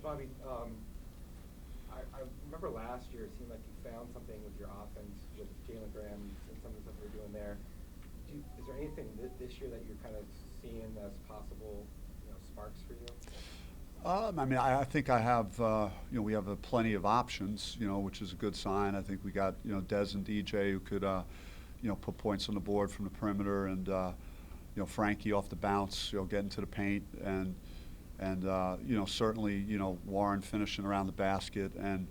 Coach Bobby, I remember last year it seemed like you found something with your offense with Jalen Graham and some of the stuff we were doing there. Is there anything this year that you're kind of seeing as possible, sparks for you? I mean, I think I have, we have plenty of options, which is a good sign. I think we got, Dez and DJ who could, put points on the board from the perimeter, and, Frankie off the bounce, getting to the paint, and certainly, Warren finishing around the basket, and,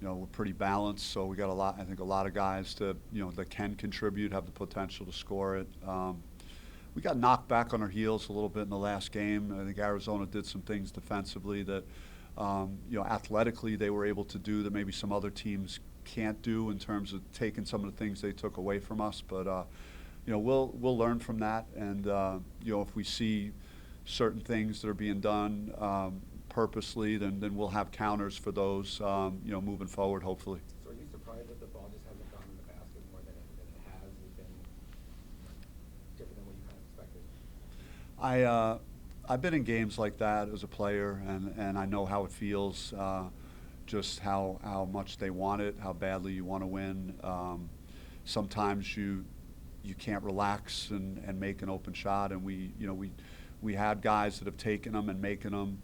we're pretty balanced. So we got I think a lot of guys that can contribute, have the potential to score it. We got knocked back on our heels a little bit in the last game. I think Arizona did some things defensively that, athletically they were able to do that maybe some other teams can't do in terms of taking some of the things they took away from us. But, we'll learn from that. And, if we see certain things that are being done purposely, then we'll have counters for those, moving forward, hopefully. So are you surprised that the ball just hasn't gone in the basket more than it has? It's been different than what you kind of expected? I've been in games like that as a player, and I know how it feels, just how much they want it, how badly you want to win. Sometimes you can't relax and make an open shot, and we had guys that have taken them and making them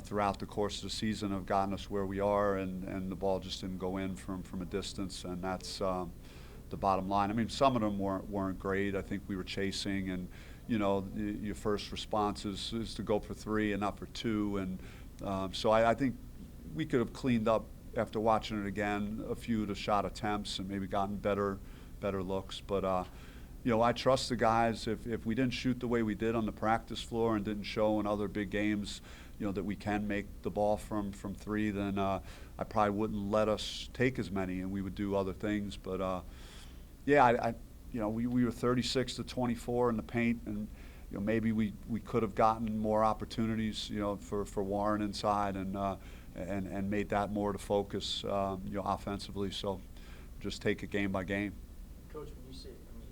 throughout the course of the season have gotten us where we are, and the ball just didn't go in from a distance, and that's the bottom line. I mean, some of them weren't great. I think we were chasing, and your first response is to go for three and not for two, and so I think we could have cleaned up after watching it again, a few of the shot attempts, and maybe gotten better looks. But I trust the guys. If we didn't shoot the way we did on the practice floor and didn't show in other big games, that we can make the ball from three, then I probably wouldn't let us take as many, and we would do other things. But we were 36 to 24 in the paint, and maybe we could have gotten more opportunities, for Warren inside, and made that more to focus, offensively. So just take it game by game. Coach, you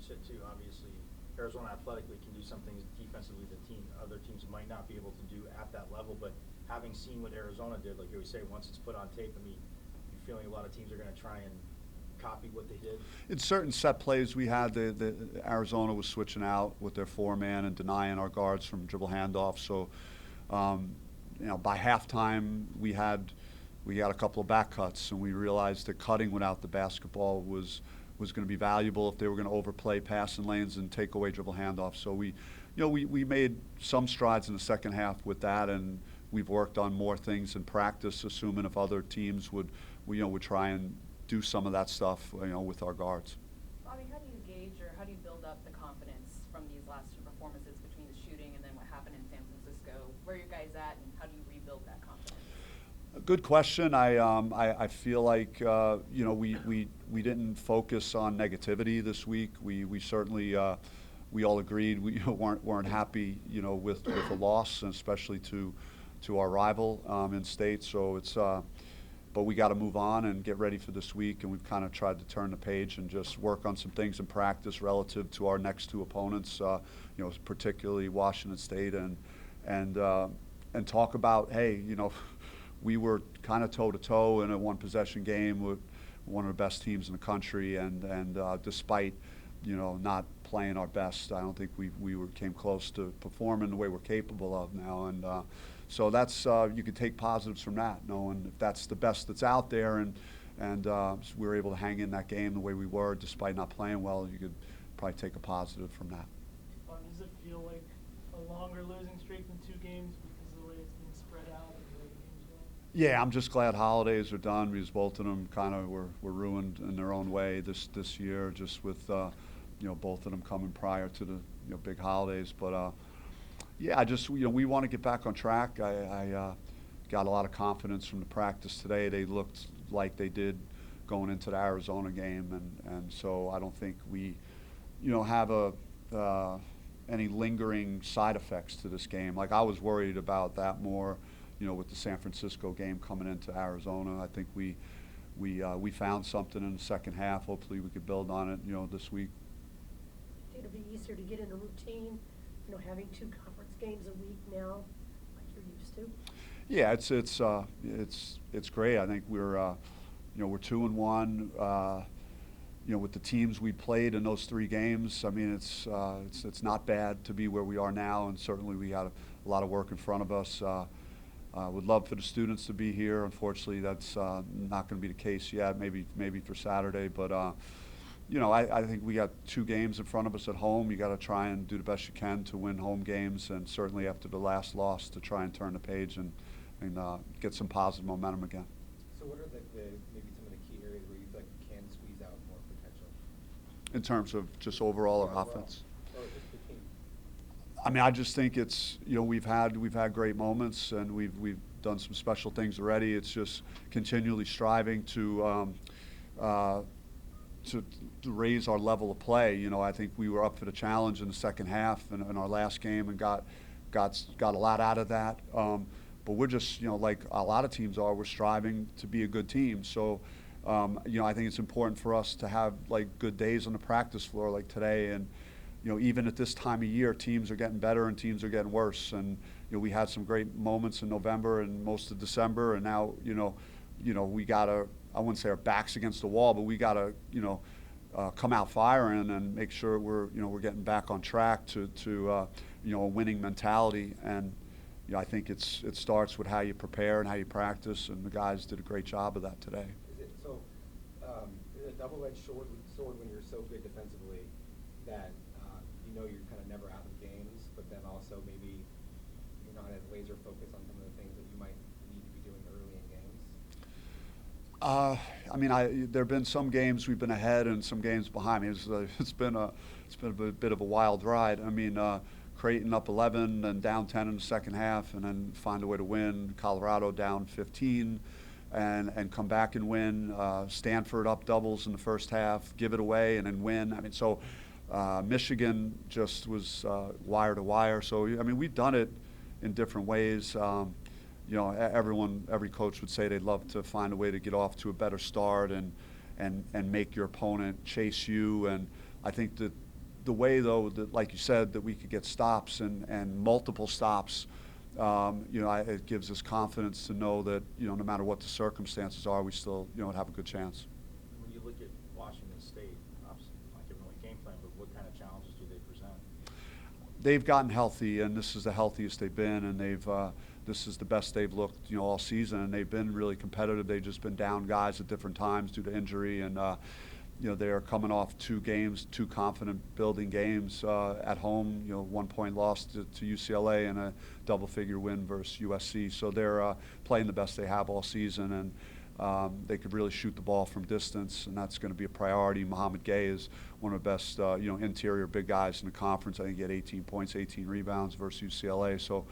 said too, obviously Arizona athletically can do some things defensively that other teams might not be able to do at that level, but having seen what Arizona did, like you always say, once it's put on tape, I mean, you're feeling a lot of teams are going to try and copy what they did? In certain set plays we had, the Arizona was switching out with their four-man and denying our guards from dribble handoff. So, by halftime we had a couple of back cuts, and we realized that cutting without the basketball was going to be valuable if they were going to overplay passing lanes and take away dribble handoff. So we made some strides in the second half with that, and we've worked on more things in practice, assuming if other teams would try and do some of that stuff, with our guards. Bobby, how do you gauge or how do you build up the confidence from these last two performances between the shooting and then what happened in San Francisco? Where are you guys at, and how do you rebuild that confidence? A good question. I feel like we didn't focus on negativity this week. We certainly we all agreed we weren't happy with the loss, and especially to our rival in state. So it's but we got to move on and get ready for this week, and we've kind of tried to turn the page and just work on some things in practice relative to our next two opponents, particularly Washington State, and talk about, hey, we were kind of toe-to-toe in a one-possession game with one of the best teams in the country, and despite not playing our best, I don't think we came close to performing the way we're capable of now, and so that's you can take positives from that, knowing if that's the best that's out there, and we were able to hang in that game the way we were despite not playing well. You could probably take a positive from that. Does it feel like a longer losing streak than 2 games because of the way it's been spread out and the way the games go? Yeah, I'm just glad holidays are done, because both of them kind of were ruined in their own way this year, just with both of them coming prior to the big holidays. But yeah, I just we want to get back on track. I got a lot of confidence from the practice today. They looked like they did going into the Arizona game, and so I don't think we have any lingering side effects to this game. Like, I was worried about that more, with the San Francisco game coming into Arizona. I think we found something in the second half. Hopefully we could build on it, this week. It'll be easier to get in a routine, having 2 conference games a week now, like you're used to. Yeah, it's great. I think we're 2-1. With the teams we played in those 3 games, I mean, it's not bad to be where we are now, and certainly we got a lot of work in front of us. Would love for the students to be here. Unfortunately, that's not going to be the case yet. Maybe for Saturday, but I think we got 2 games in front of us at home. You got to try and do the best you can to win home games, and certainly after the last loss, to try and turn the page and get some positive momentum again. So what are maybe some of the key areas where you feel like you can squeeze out more potential? In terms of just overall Yeah, our offense? Or just the team? I mean, I just think it's, we've had great moments, and we've done some special things already. It's just continually striving to raise our level of play. I think we were up for the challenge in the second half in our last game and got a lot out of that. But we're just, like a lot of teams are, we're striving to be a good team. So, I think it's important for us to have like good days on the practice floor like today. And, even at this time of year, teams are getting better and teams are getting worse. And, we had some great moments in November and most of December. And now, we gotta, I wouldn't say our backs against the wall, but we gotta, come out firing and make sure we're getting back on track to a winning mentality. And I think it starts with how you prepare and how you practice, and the guys did a great job of that today. Is it so? Is it a double-edged sword when you're so good defensively that you're kind of never out of games, but then also maybe you're not as laser focused on some of the things that you might need to be doing early in games? I mean, there have been some games we've been ahead and some games behind me. It's been a bit of a wild ride. I mean, Creighton up 11 and down 10 in the second half, and then find a way to win. Colorado down 15, and come back and win. Stanford up doubles in the first half, give it away, and then win. I mean, so Michigan just was wire to wire. So I mean, we've done it in different ways. Every coach would say they'd love to find a way to get off to a better start and make your opponent chase you. And I think that the way, though, that like you said, that we could get stops and multiple stops, it gives us confidence to know that no matter what the circumstances are, we still have a good chance. When you look at Washington State, obviously not giving away game plan, but what kind of challenges do they present? They've gotten healthy, and this is the healthiest they've been, and this is the best they've looked all season, and they've been really competitive. They've just been down guys at different times due to injury, and they're coming off 2 games, 2 confident building games at home. 1 point loss to UCLA and a double-figure win versus USC. So they're playing the best they have all season, and they could really shoot the ball from distance, and that's going to be a priority. Mohamed Gay is one of the best interior big guys in the conference. I think he had 18 points, 18 rebounds versus UCLA. So.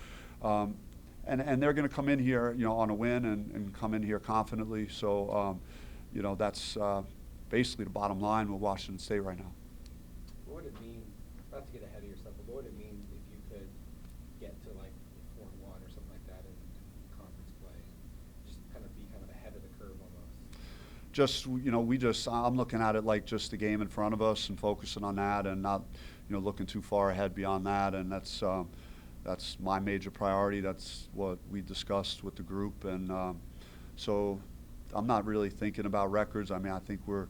And they're going to come in here, on a win and come in here confidently. So, that's basically the bottom line with Washington State right now. What would it mean, not to get ahead of yourself, but what would it mean if you could get to like 4-1 or something like that in conference play, just kind of be ahead of the curve almost? Just, I'm looking at it like just the game in front of us and focusing on that, and not, looking too far ahead beyond that. And that's my major priority. That's what we discussed with the group, and so I'm not really thinking about records. I mean, I think we're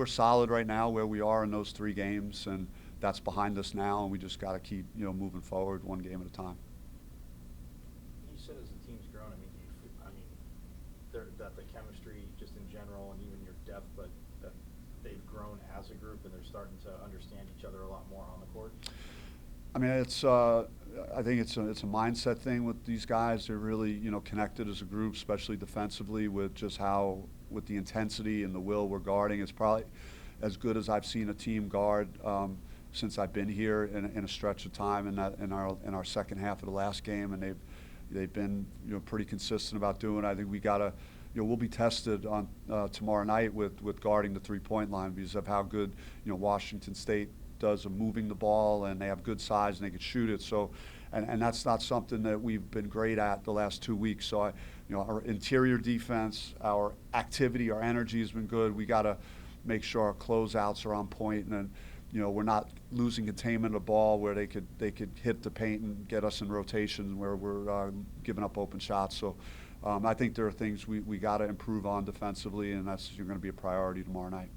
solid right now where we are in those 3 games, and that's behind us now, and we just got to keep moving forward 1 game at a time. You said as the team's grown, that the chemistry just in general and even your depth, but that they've grown as a group and they're starting to understand each other a lot more on the court. I mean, I think it's a mindset thing with these guys. They're really, connected as a group, especially defensively, with just with the intensity and the will we're guarding. It's probably as good as I've seen a team guard since I've been here in a stretch of time in our second half of the last game, and they've been pretty consistent about doing it. I think we gotta, we'll be tested on tomorrow night with guarding the 3-point line because of how good Washington State does of moving the ball, and they have good size and they can shoot it. So, and that's not something that we've been great at the last 2 weeks. So, our interior defense, our activity, our energy has been good. We got to make sure our closeouts are on point, and you know, we're not losing containment of the ball where they could hit the paint and get us in rotation where we're giving up open shots. So I think there are things we got to improve on defensively, and that's going to be a priority tomorrow night.